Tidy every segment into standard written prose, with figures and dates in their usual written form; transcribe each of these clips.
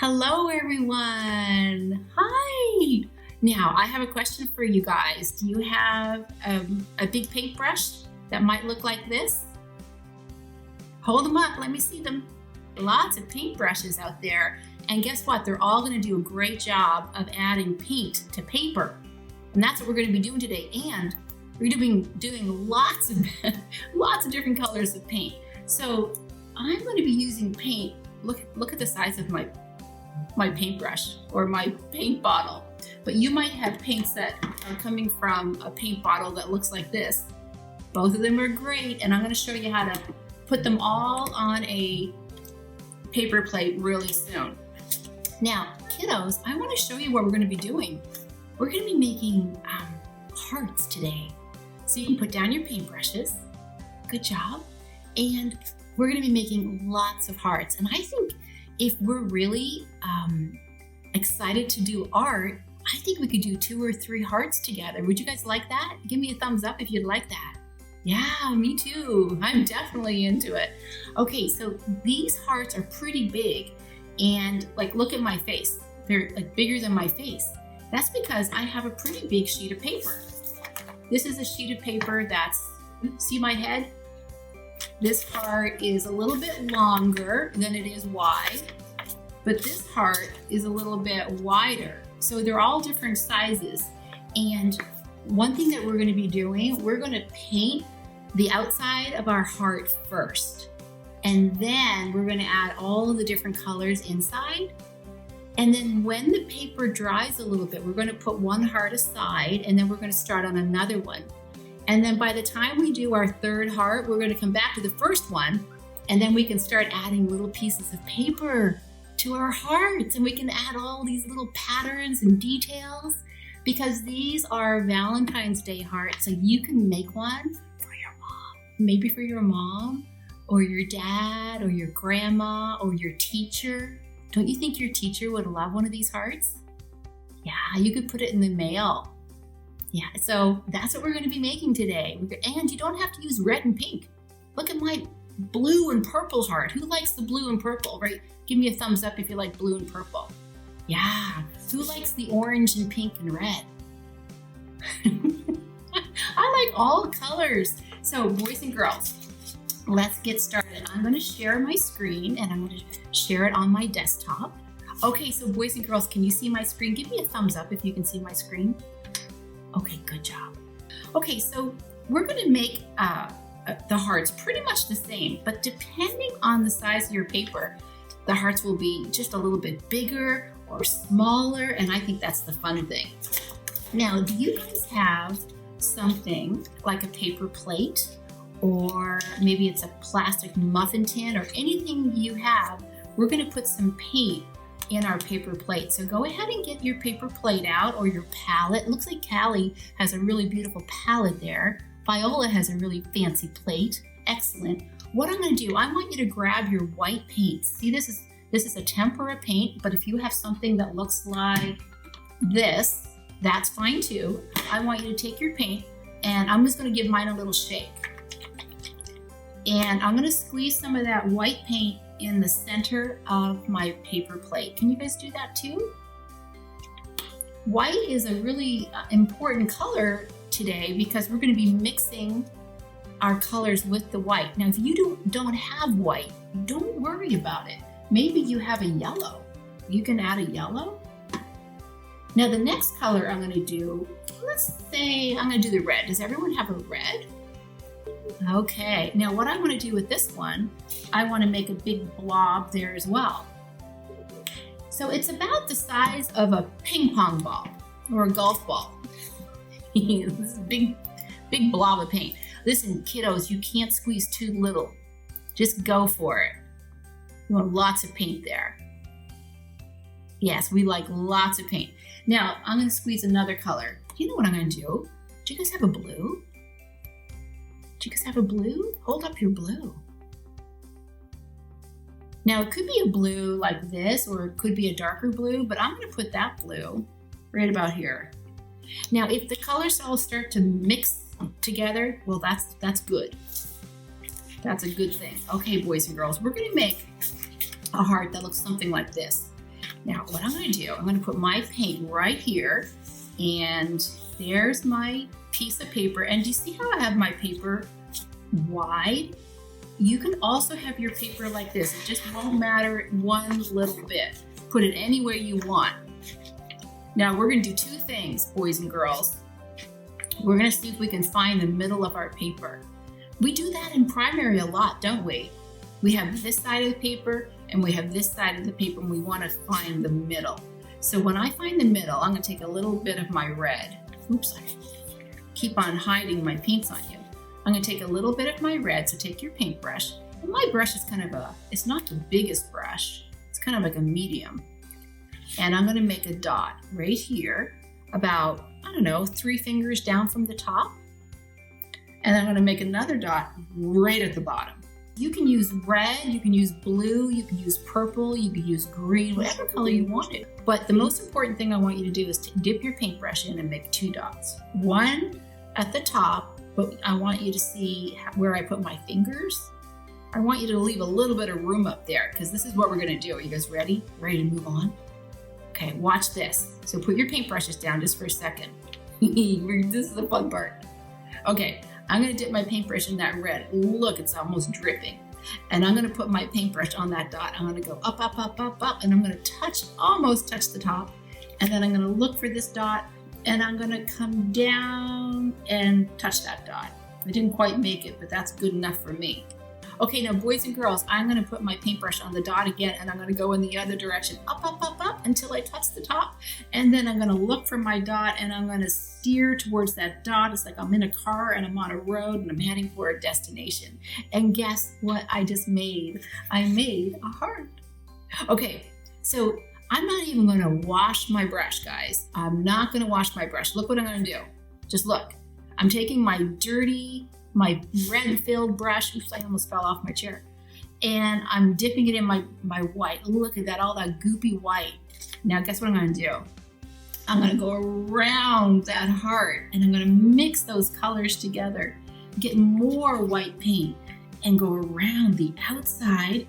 Hello, everyone. Hi. Now, I have a question for you guys. Do you have a big paintbrush that might look like this? Hold them up. Let me see them. Lots of paintbrushes out there. And guess what? They're all going to do a great job of adding paint to paper. And that's what we're going to be doing today. And we're going to be doing lots of different colors of paint. So I'm going to be using paint. Look at the size of my paintbrush or my paint bottle. But you might have paints that are coming from a paint bottle that looks like this. Both of them are great, and I'm going to show you how to put them all on a paper plate really soon. Now, kiddos, I want to show you what we're going to be doing. We're going to be making hearts today. So you can put down your paintbrushes. Good job. And we're going to be making lots of hearts. And I think if we're really excited to do art, I think we could do 2 or 3 hearts together. Would you guys like that? Give me a thumbs up if you'd like that. Yeah, me too. I'm definitely into it. Okay, so these hearts are pretty big, and look at my face. They're bigger than my face. That's because I have a pretty big sheet of paper. This is a sheet of paper see my head? This heart is a little bit longer than it is wide, but this heart is a little bit wider. So they're all different sizes. And one thing that we're going to be doing, we're going to paint the outside of our heart first. And then we're going to add all of the different colors inside. And then when the paper dries a little bit, we're going to put one heart aside, and then we're going to start on another one. And then by the time we do our 3rd heart, we're going to come back to the first one, and then we can start adding little pieces of paper to our hearts, and we can add all these little patterns and details, because these are Valentine's Day hearts. So you can make one for your mom, maybe for your mom or your dad or your grandma or your teacher. Don't you think your teacher would love one of these hearts? Yeah, you could put it in the mail. Yeah, so that's what we're going to be making today. And you don't have to use red and pink. Look at my blue and purple heart. Who likes the blue and purple, right? Give me a thumbs up if you like blue and purple. Yeah, who likes the orange and pink and red? I like all colors. So boys and girls, let's get started. I'm going to share my screen, and I'm going to share it on my desktop. Okay, so boys and girls, can you see my screen? Give me a thumbs up if you can see my screen. Okay, good job. Okay, so we're going to make the hearts pretty much the same, but depending on the size of your paper, the hearts will be just a little bit bigger or smaller, and I think that's the fun thing. Now, do you guys have something like a paper plate, or maybe it's a plastic muffin tin, or anything you have? We're going to put some paint in our paper plate. So go ahead and get your paper plate out, or your palette. It looks like Callie has a really beautiful palette there. Viola has a really fancy plate. Excellent. What I'm going to do, I want you to grab your white paint. See, this is a tempura paint, but if you have something that looks like this, that's fine too. I want you to take your paint, and I'm just going to give mine a little shake. And I'm going to squeeze some of that white paint in the center of my paper plate. Can you guys do that too? White is a really important color today because we're going to be mixing our colors with the white. Now, if you don't have white, don't worry about it. Maybe you have a yellow. You can add a yellow. Now, the next color I'm going to do, let's say I'm going to do the red. Does everyone have a red? Okay, now what I want to do with this one, I want to make a big blob there as well. So it's about the size of a ping pong ball or a golf ball. This is a big blob of paint. Listen, kiddos, you can't squeeze too little. Just go for it. You want lots of paint there. Yes, we like lots of paint. Now, I'm going to squeeze another color. You know what I'm going to do? Do you guys have a blue? Do you guys have a blue? Hold up your blue. Now, it could be a blue like this, or it could be a darker blue, but I'm going to put that blue right about here. Now, if the colors all start to mix together, well, that's good. That's a good thing. Okay, boys and girls, we're going to make a heart that looks something like this. Now, what I'm going to do, I'm going to put my paint right here, and there's my piece of paper. And do you see how I have my paper wide? You can also have your paper like this. It just won't matter one little bit. Put it any way you want. Now, we're going to do two things, boys and girls. We're going to see if we can find the middle of our paper. We do that in primary a lot, don't we? We have this side of the paper and we have this side of the paper, and we want to find the middle. So when I find the middle, I'm going to take a little bit of my red. Oops, I keep on hiding my paints on you. I'm going to take a little bit of my red, so take your paintbrush. And my brush is kind of it's not the biggest brush. It's kind of like a medium. And I'm going to make a dot right here, about, I don't know, 3 fingers down from the top. And I'm going to make another dot right at the bottom. You can use red, you can use blue, you can use purple, you can use green, whatever color you wanted. But the most important thing I want you to do is to dip your paintbrush in and make 2 dots. One at the top, but I want you to see where I put my fingers. I want you to leave a little bit of room up there, because this is what we're going to do. Are you guys ready? Ready to move on? Okay, watch this. So put your paintbrushes down just for a second. This is the fun part. Okay, I'm going to dip my paintbrush in that red. Look, it's almost dripping. And I'm going to put my paintbrush on that dot. I'm going to go up, up, up, up, up, and I'm going to almost touch the top. And then I'm going to look for this dot, and I'm going to come down and touch that dot. I didn't quite make it, but that's good enough for me. Okay, now boys and girls, I'm going to put my paintbrush on the dot again, and I'm going to go in the other direction, up, up, up, up, until I touch the top. And then I'm going to look for my dot, and I'm going to steer towards that dot. It's like I'm in a car and I'm on a road and I'm heading for a destination. And guess what I just made? I made a heart. Okay, so I'm not even going to wash my brush, guys. I'm not going to wash my brush. Look what I'm going to do. Just look. I'm taking my red-filled brush. Oops, I almost fell off my chair. And I'm dipping it in my white. Look at that, all that goopy white. Now, guess what I'm going to do? I'm going to go around that heart, and I'm going to mix those colors together, get more white paint, and go around the outside,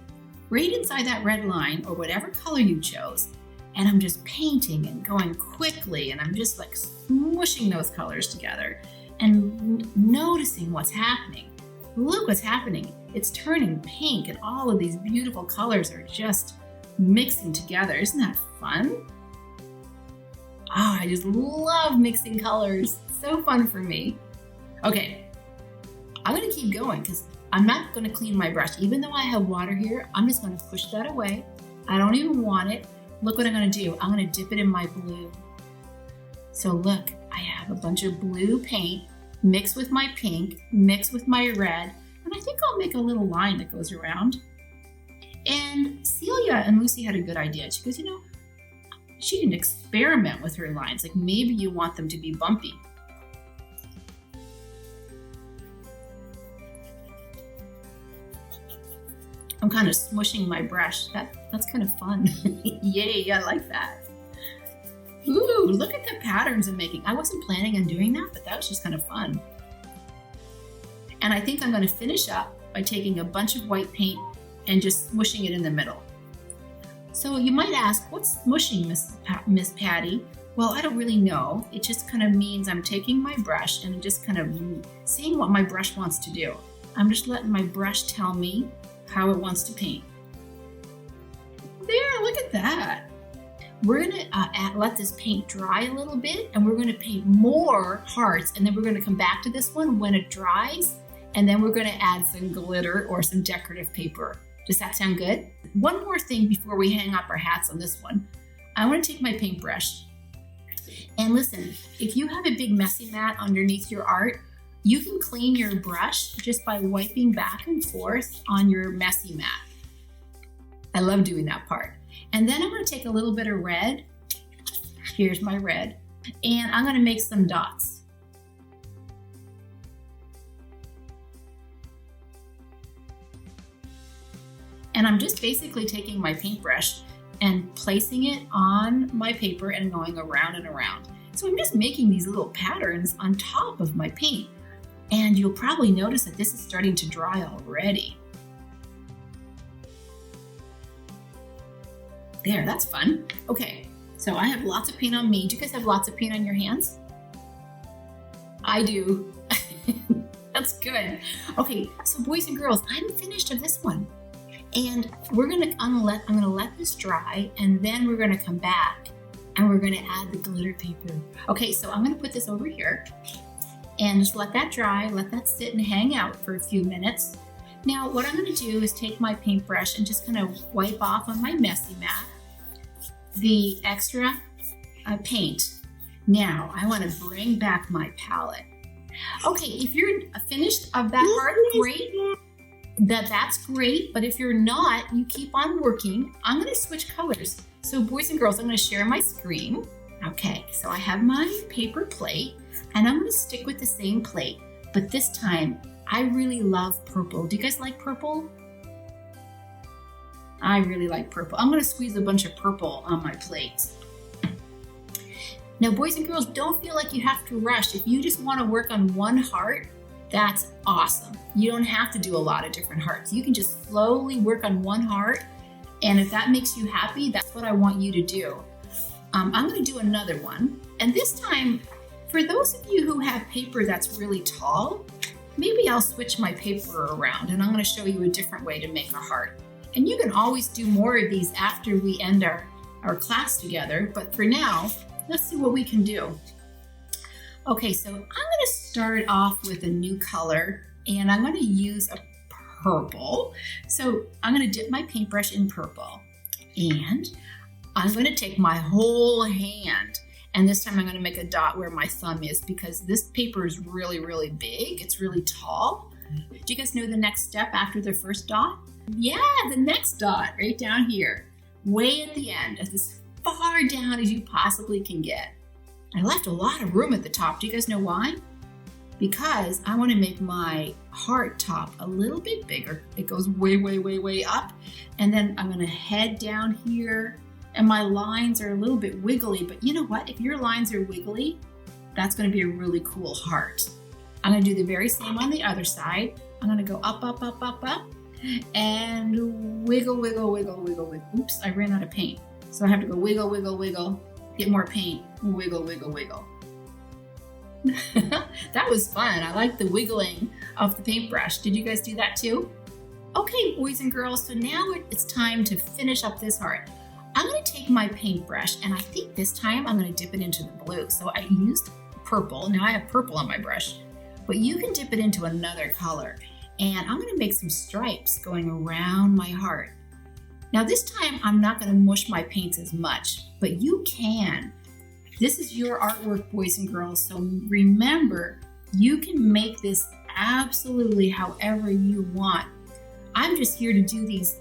right inside that red line, or whatever color you chose. And I'm just painting and going quickly, and I'm just like smooshing those colors together and noticing what's happening. Look what's happening. It's turning pink, and all of these beautiful colors are just mixing together. Isn't that fun? Oh, I just love mixing colors. So fun for me. Okay, I'm gonna keep going because I'm not gonna clean my brush. Even though I have water here, I'm just gonna push that away. I don't even want it. Look what I'm gonna do. I'm gonna dip it in my blue. So look, I have a bunch of blue paint mixed with my pink, mixed with my red, and I think I'll make a little line that goes around. And Celia and Lucy had a good idea. She goes, you know, she can experiment with her lines. Like maybe you want them to be bumpy. I'm kind of smushing my brush. That's kind of fun. Yay, I like that. Ooh, look at the patterns I'm making. I wasn't planning on doing that, but that was just kind of fun. And I think I'm going to finish up by taking a bunch of white paint and just smushing it in the middle. So you might ask, what's smushing, Miss Patty? Well, I don't really know. It just kind of means I'm taking my brush and just kind of seeing what my brush wants to do. I'm just letting my brush tell me how it wants to paint. There, look at that. We're gonna let this paint dry a little bit, and we're gonna paint more hearts, and then we're gonna come back to this one when it dries, and then we're gonna add some glitter or some decorative paper. Does that sound good? One more thing before we hang up our hats on this one. I wanna take my paintbrush, and listen, if you have a big messy mat underneath your art, you can clean your brush just by wiping back and forth on your messy mat. I love doing that part. And then I'm going to take a little bit of red. Here's my red. And I'm going to make some dots. And I'm just basically taking my paintbrush and placing it on my paper and going around and around. So I'm just making these little patterns on top of my paint. And you'll probably notice that this is starting to dry already. There, that's fun. Okay, so I have lots of paint on me. Do you guys have lots of paint on your hands? I do. That's good. Okay, so boys and girls, I'm finished of this one. And I'm gonna let this dry, and then we're gonna come back and we're gonna add the glitter paper. Okay, so I'm gonna put this over here and just let that dry, let that sit and hang out for a few minutes. Now, what I'm gonna do is take my paintbrush and just kind of wipe off on my messy mat the extra paint. Now, I wanna bring back my palette. Okay, if you're finished of that part, great. That's great, but if you're not, you keep on working. I'm gonna switch colors. So boys and girls, I'm gonna share my screen. Okay, so I have my paper plate, and I'm gonna stick with the same plate, but this time, I really love purple. Do you guys like purple? I really like purple. I'm gonna squeeze a bunch of purple on my plate. Now, boys and girls, don't feel like you have to rush. If you just wanna work on one heart, that's awesome. You don't have to do a lot of different hearts. You can just slowly work on one heart, and if that makes you happy, that's what I want you to do. I'm gonna do another one, and this time, for those of you who have paper that's really tall, maybe I'll switch my paper around, and I'm gonna show you a different way to make a heart. And you can always do more of these after we end our class together, but for now, let's see what we can do. Okay, so I'm gonna start off with a new color, and I'm gonna use a purple. So I'm gonna dip my paintbrush in purple, and I'm gonna take my whole hand, and this time I'm gonna make a dot where my thumb is, because this paper is really, really big. It's really tall. Do you guys know the next step after the first dot? Yeah, the next dot right down here, way at the end, as far down as you possibly can get. I left a lot of room at the top. Do you guys know why? Because I want to make my heart top a little bit bigger. It goes way, way, way, way up. And then I'm going to head down here, and my lines are a little bit wiggly, but you know what? If your lines are wiggly, that's going to be a really cool heart. I'm going to do the very same on the other side. I'm going to go up, up, up, up, up, and wiggle, wiggle, wiggle, wiggle, wiggle. Oops, I ran out of paint. So I have to go wiggle, wiggle, wiggle, get more paint, wiggle, wiggle, wiggle. That was fun. I like the wiggling of the paintbrush. Did you guys do that too? Okay, boys and girls, so now it's time to finish up this heart. I'm gonna take my paintbrush, and I think this time I'm gonna dip it into the blue. So I used purple. Now I have purple on my brush, but you can dip it into another color. And I'm gonna make some stripes going around my heart. Now this time, I'm not gonna mush my paints as much, but you can. This is your artwork, boys and girls, so remember, you can make this absolutely however you want. I'm just here to do these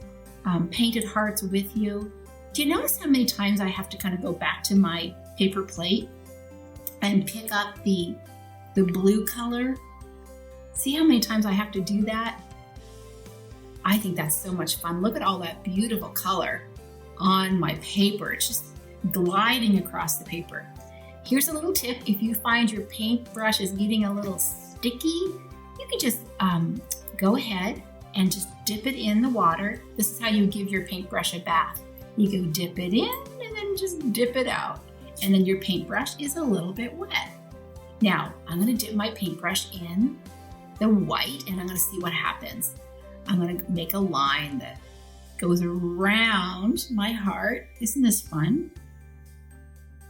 painted hearts with you. Do you notice how many times I have to kind of go back to my paper plate and pick up the blue color? See how many times I have to do that? I think that's so much fun. Look at all that beautiful color on my paper. It's just gliding across the paper. Here's a little tip. If you find your paintbrush is getting a little sticky, you can just go ahead and just dip it in the water. This is how you give your paintbrush a bath. You go dip it in and then just dip it out. And then your paintbrush is a little bit wet. Now, I'm gonna dip my paintbrush in the white, and I'm gonna see what happens. I'm gonna make a line that goes around my heart. Isn't this fun?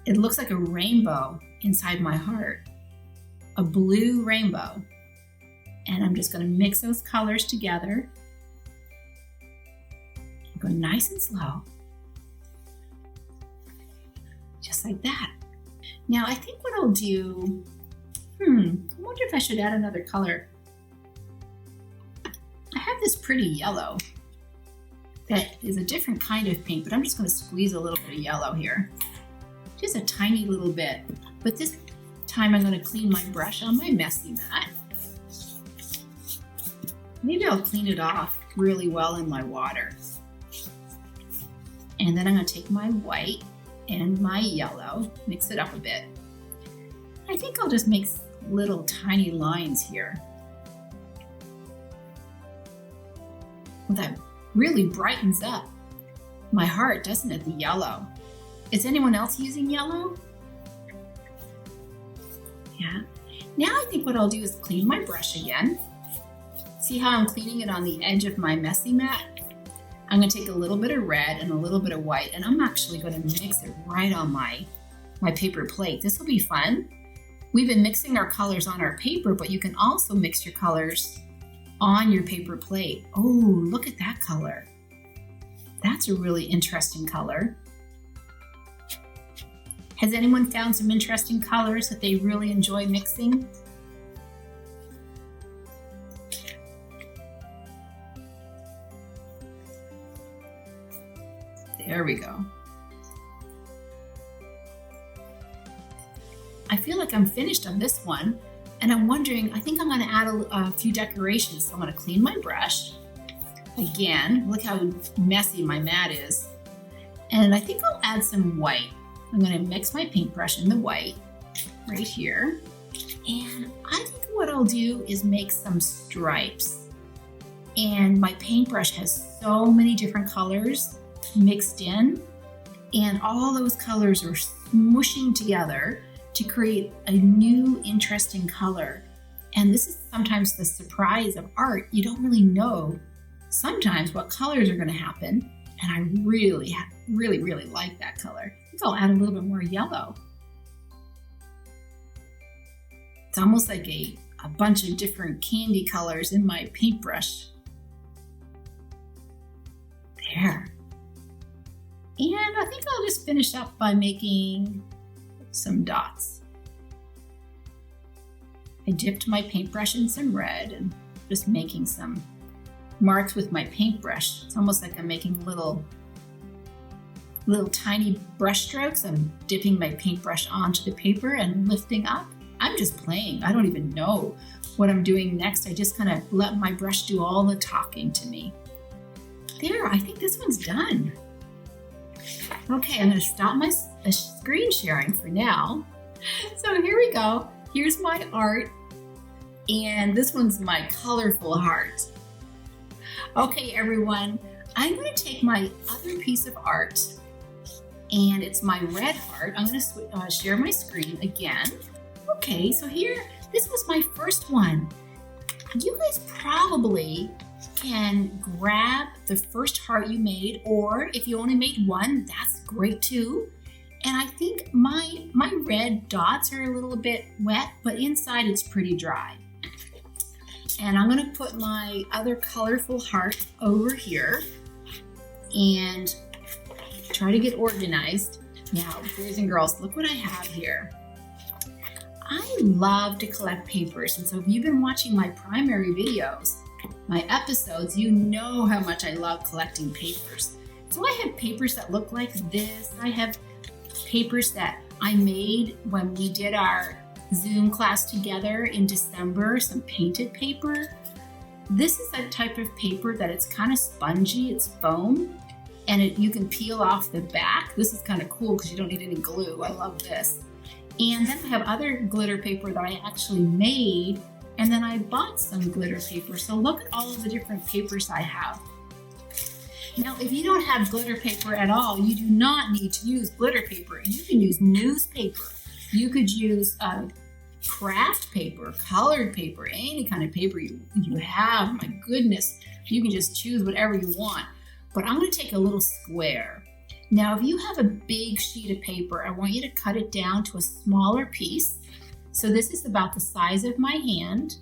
It looks like a rainbow inside my heart, a blue rainbow. And I'm just gonna mix those colors together. Go nice and slow, just like that. Now I think what I'll do, I wonder if I should add another color. I have this pretty yellow that is a different kind of pink, but I'm just gonna squeeze a little bit of yellow here. Just a tiny little bit. But this time I'm gonna clean my brush on my messy mat. Maybe I'll clean it off really well in my water. And then I'm gonna take my white and my yellow, mix it up a bit. I think I'll just make little tiny lines here. Well, that really brightens up my heart, doesn't it? The yellow. Is anyone else using yellow? Yeah. Now I think what I'll do is clean my brush again. See how I'm cleaning it on the edge of my messy mat? I'm going to take a little bit of red and a little bit of white, and I'm actually going to mix it right on my paper plate. This will be fun. We've been mixing our colors on our paper, but you can also mix your colors on your paper plate. Oh, look at that color. That's a really interesting color. Has anyone found some interesting colors that they really enjoy mixing? There we go. I feel like I'm finished on this one, and I'm wondering, I think I'm going to add a few decorations. So I'm going to clean my brush. Again, look how messy my mat is. And I think I'll add some white. I'm going to mix my paintbrush in the white right here. And I think what I'll do is make some stripes. And my paintbrush has so many different colors mixed in, and all those colors are smushing together to create a new interesting color. And this is sometimes the surprise of art. You don't really know sometimes what colors are going to happen, and I really like that color. I think I'll add a little bit more yellow. It's almost like a bunch of different candy colors in my paintbrush. There. And I think I'll just finish up by making some dots. I dipped my paintbrush in some red and just making some marks with my paintbrush. It's almost like I'm making little tiny brush strokes. I'm dipping my paintbrush onto the paper and lifting up. I'm just playing. I don't even know what I'm doing next. I just kind of let my brush do all the talking to me. There, I think this one's done. Okay, I'm going to stop my screen sharing for now. So here we go. Here's my art, and this one's my colorful heart. Okay, everyone, I'm going to take my other piece of art, and it's my red heart. I'm going to share my screen again. Okay, so here, this was my first one. You guys probably can grab the first heart you made, or if you only made one, that's great too. And I think my red dots are a little bit wet, but inside it's pretty dry. And I'm going to put my other colorful heart over here and try to get organized. Now, boys and girls, look what I have here. I love to collect papers, and so if you've been watching my primary videos, my episodes, you know how much I love collecting papers. So I have papers that look like this. I have papers that I made when we did our Zoom class together in December, some painted paper. This is a type of paper that it's kind of spongy, it's foam, and you can peel off the back. This is kind of cool because you don't need any glue. I love this. And then I have other glitter paper that I actually made, and then I bought some glitter paper. So look at all of the different papers I have. Now, if you don't have glitter paper at all, you do not need to use glitter paper. You can use newspaper. You could use craft paper, colored paper, any kind of paper you have. My goodness, you can just choose whatever you want. But I'm going to take a little square. Now, if you have a big sheet of paper, I want you to cut it down to a smaller piece. So this is about the size of my hand.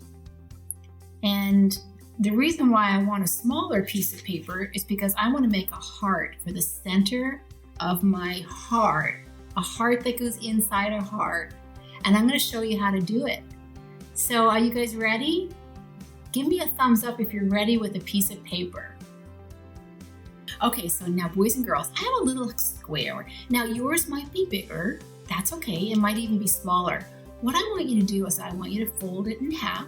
And the reason why I want a smaller piece of paper is because I want to make a heart for the center of my heart, a heart that goes inside a heart. And I'm going to show you how to do it. So are you guys ready? Give me a thumbs up if you're ready with a piece of paper. Okay, so now boys and girls, I have a little square. Now yours might be bigger. That's okay. It might even be smaller. What I want you to do is I want you to fold it in half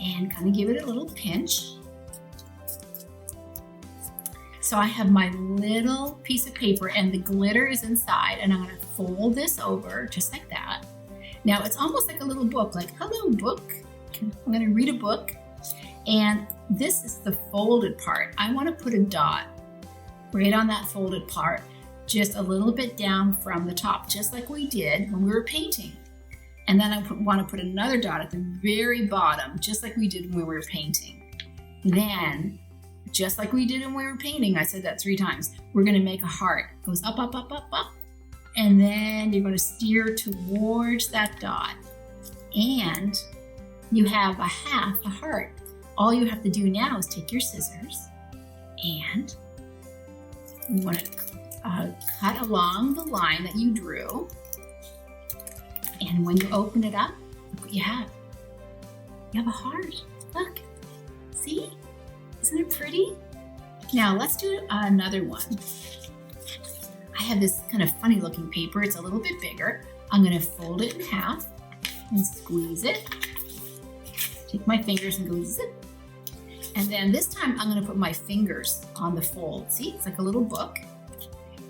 and kind of give it a little pinch. So I have my little piece of paper and the glitter is inside, and I'm going to fold this over just like that. Now it's almost like a little book, like hello book. I'm going to read a book, and this is the folded part. I want to put a dot right on that folded part, just a little bit down from the top, just like we did when we were painting. And then I want to put another dot at the very bottom, just like we did when we were painting. Then, just like we did when we were painting, I said that 3 times, we're going to make a heart. It goes up, up, up, up, up. And then you're going to steer towards that dot. And you have a half a heart. All you have to do now is take your scissors and you want to cut along the line that you drew. And when you open it up, look what you have. You have a heart. Look. See? Isn't it pretty? Now let's do another one. I have this kind of funny looking paper. It's a little bit bigger. I'm going to fold it in half and squeeze it. Take my fingers and go zip. And then this time I'm going to put my fingers on the fold. See, it's like a little book.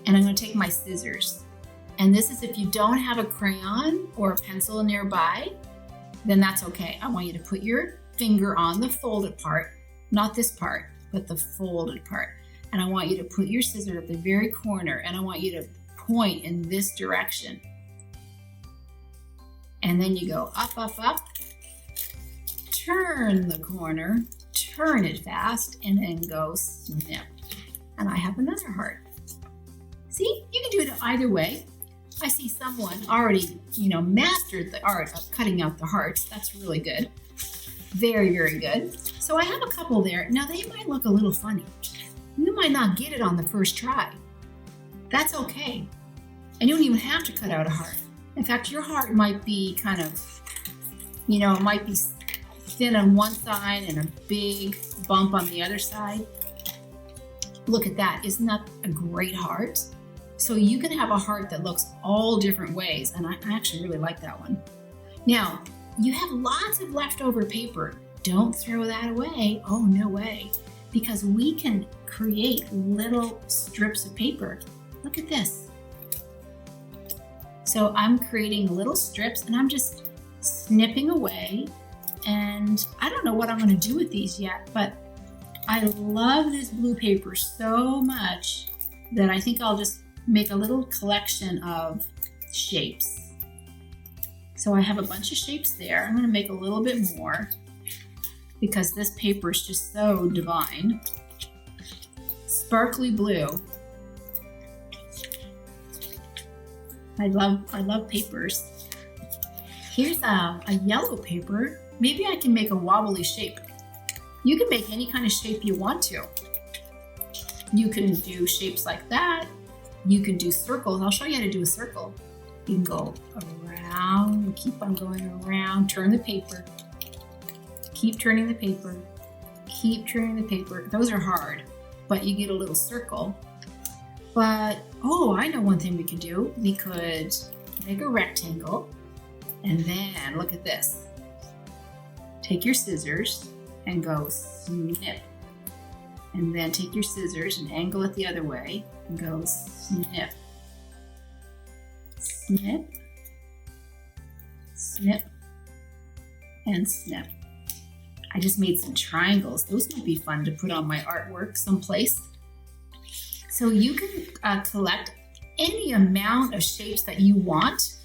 And I'm going to take my scissors. And this is if you don't have a crayon or a pencil nearby, then that's okay. I want you to put your finger on the folded part, not this part, but the folded part. And I want you to put your scissors at the very corner and I want you to point in this direction. And then you go up, up, up, turn the corner, turn it fast, and then go snip. And I have another heart. See, you can do it either way. I see someone already, mastered the art of cutting out the hearts. That's really good. Very, very good. So I have a couple there. Now they might look a little funny. You might not get it on the first try. That's okay. And you don't even have to cut out a heart. In fact, your heart might be kind of, it might be thin on one side and a big bump on the other side. Look at that. Isn't that a great heart? So you can have a heart that looks all different ways, and I actually really like that one. Now, you have lots of leftover paper. Don't throw that away. Oh, no way. Because we can create little strips of paper. Look at this. So I'm creating little strips, and I'm just snipping away. And I don't know what I'm going to do with these yet, but I love this blue paper so much that I think I'll just make a little collection of shapes. So I have a bunch of shapes there. I'm going to make a little bit more because this paper is just so divine. Sparkly blue. I love papers. Here's a yellow paper. Maybe I can make a wobbly shape. You can make any kind of shape you want to. You can do shapes like that. You can do circles. I'll show you how to do a circle. You can go around, keep on going around, turn the paper, keep turning the paper, keep turning the paper. Those are hard, but you get a little circle. But, oh, I know one thing we could do. We could make a rectangle, and then look at this. Take your scissors and go snip. And then take your scissors and angle it the other way and go snip. Snip, snip, and snip. I just made some triangles. Those might be fun to put on my artwork someplace. So you can collect any amount of shapes that you want.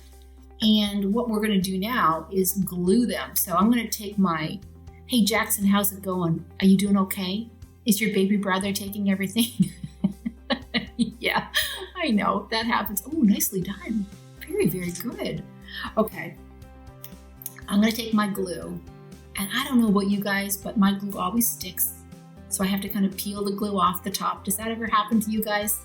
And what we're gonna do now is glue them. So I'm gonna take my, hey Jackson, how's it going? Are you doing okay? Is your baby brother taking everything? Yeah, I know, that happens. Oh, nicely done. Very, very good. Okay, I'm gonna take my glue. And I don't know about you guys, but my glue always sticks. So I have to kind of peel the glue off the top. Does that ever happen to you guys?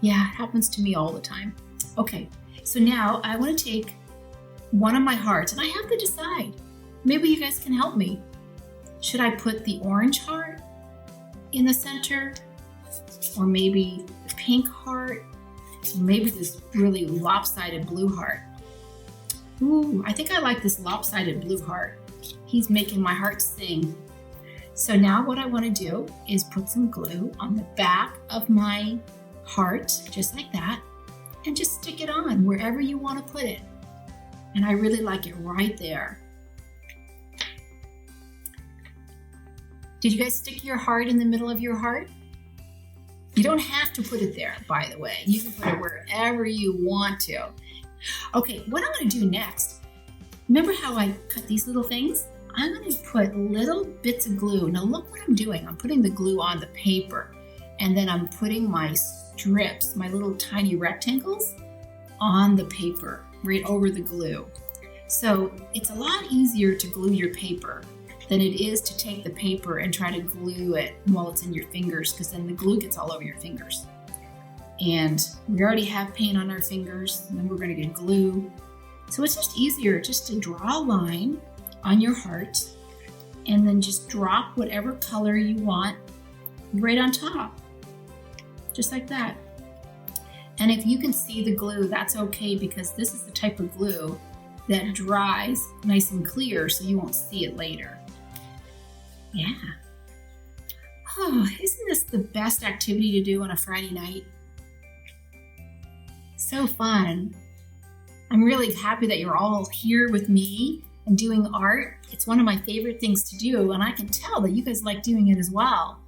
Yeah, it happens to me all the time. Okay, so now I want to take one of my hearts and I have to decide. Maybe you guys can help me. Should I put the orange heart in the center? Or maybe the pink heart? Or maybe this really lopsided blue heart? Ooh, I think I like this lopsided blue heart. He's making my heart sing. So now what I want to do is put some glue on the back of my heart, just like that, and just stick it on wherever you want to put it. And I really like it right there. Did you guys stick your heart in the middle of your heart? You don't have to put it there, by the way. You can put it wherever you want to. Okay, what I'm gonna do next, remember how I cut these little things? I'm gonna put little bits of glue. Now look what I'm doing. I'm putting the glue on the paper, and then I'm putting my strips, my little tiny rectangles, on the paper, right over the glue. So it's a lot easier to glue your paper than it is to take the paper and try to glue it while it's in your fingers, because then the glue gets all over your fingers. And we already have paint on our fingers, and then we're gonna get glue. So it's just easier just to draw a line on your heart and then just drop whatever color you want right on top, just like that. And if you can see the glue, that's okay, because this is the type of glue that dries nice and clear so you won't see it later. Yeah. Oh, isn't this the best activity to do on a Friday night? So fun. I'm really happy that you're all here with me and doing art. It's one of my favorite things to do, and I can tell that you guys like doing it as well.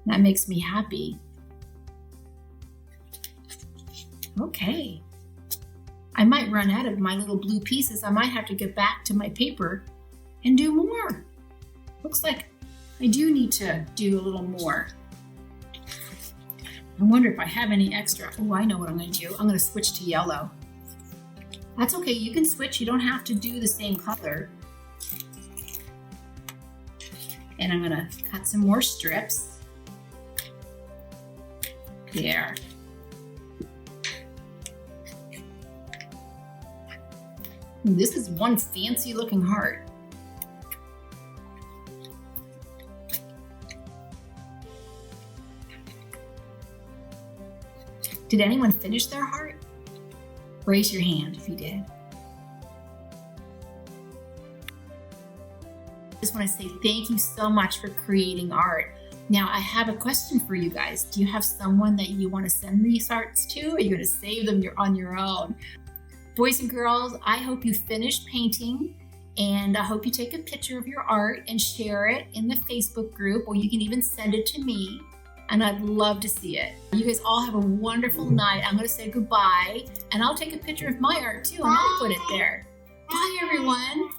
That makes me happy. Okay. I might run out of my little blue pieces. I might have to get back to my paper and do more. Looks like I do need to do a little more. I wonder if I have any extra. Oh, I know what I'm going to do. I'm going to switch to yellow. That's okay. You can switch. You don't have to do the same color. And I'm going to cut some more strips. There. And this is one fancy looking heart. Did anyone finish their heart? Raise your hand if you did. I just want to say thank you so much for creating art. Now I have a question for you guys. Do you have someone that you want to send these arts to? Or are you going to save them on your own? Boys and girls, I hope you finish painting, and I hope you take a picture of your art and share it in the Facebook group, or you can even send it to me. And I'd love to see it. You guys all have a wonderful night. I'm gonna say goodbye, and I'll take a picture of my art too, and I'll put it there. Bye, everyone.